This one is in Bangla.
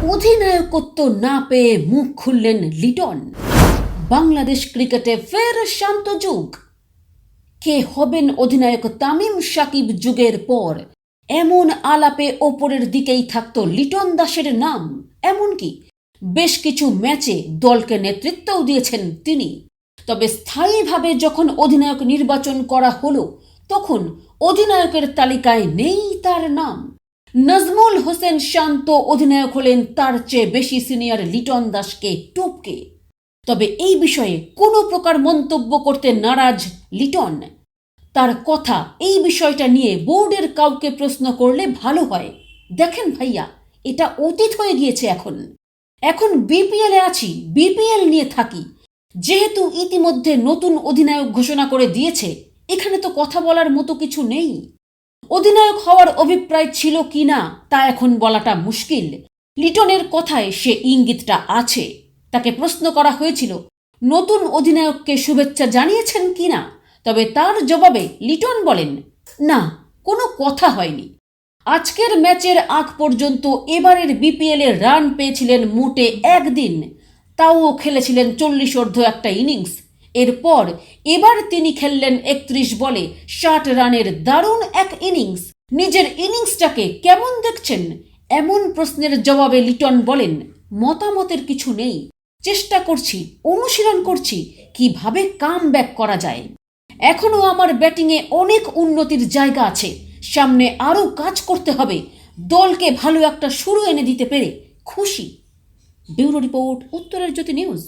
অধিনায়কত্ব না পেয়ে মুখ খুললেন লিটন। বাংলাদেশ ক্রিকেটে ফের শান্ত যুগ। কে হবেন অধিনায়ক তামিম সাকিব যুগের পর এমন আলাপে ওপরের দিকেই থাকত লিটন দাসের নাম। এমনকি বেশ কিছু ম্যাচে দলকে নেতৃত্বও দিয়েছেন তিনি। তবে স্থায়ীভাবে যখন অধিনায়ক নির্বাচন করা হলো তখন অধিনায়কের তালিকায় নেই তার নাম। নাজমুল হোসেন শান্ত অধিনায়ক হলেন তার চেয়ে বেশি সিনিয়র লিটন দাসকে টপকে। তবে এই বিষয়ে কোনো প্রকার মন্তব্য করতে নারাজ লিটন। তার কথা এই বিষয়টা নিয়ে বোর্ডের কাউকে প্রশ্ন করলে ভালো হয়। দেখেন ভাইয়া, এটা অতীত হয়ে গিয়েছে। এখন বিপিএলে আছি, বিপিএল নিয়ে থাকি। যেহেতু ইতিমধ্যে নতুন অধিনায়ক ঘোষণা করে দিয়েছে, এখানে তো কথা বলার মতো কিছু নেই। অধিনায়ক হওয়ার অভিপ্রায় ছিল কিনা তা এখন বলাটা মুশকিল। লিটনের কথায় সে ইঙ্গিতটা আছে। তাকে প্রশ্ন করা হয়েছিল নতুন অধিনায়ককে শুভেচ্ছা জানিয়েছেন কিনা, তবে তার জবাবে লিটন বলেন, না, কোনো কথা হয়নি। আজকের ম্যাচের আগ পর্যন্ত এবারের বিপিএলে রান পেয়েছিলেন মোটে একদিন, তাও খেলেছিলেন 40 একটা ইনিংস। এরপর এবার তিনি খেললেন 31 বলে 60 রানের দারুণ এক ইনিংস। নিজের ইনিংসটাকে কেমন দেখছেন এমন প্রশ্নের জবাবে লিটন বলেন, মতামতের কিছু নেই, চেষ্টা করছি, অনুশীলন করছি কিভাবে কামব্যাক করা যায়। এখনো আমার ব্যাটিংয়ে অনেক উন্নতির জায়গা আছে, সামনে আরও কাজ করতে হবে। দলকে ভালো একটা শুরু এনে দিতে পেরে খুশি। ব্যুরো রিপোর্ট, উত্তরের জ্যোতি নিউজ।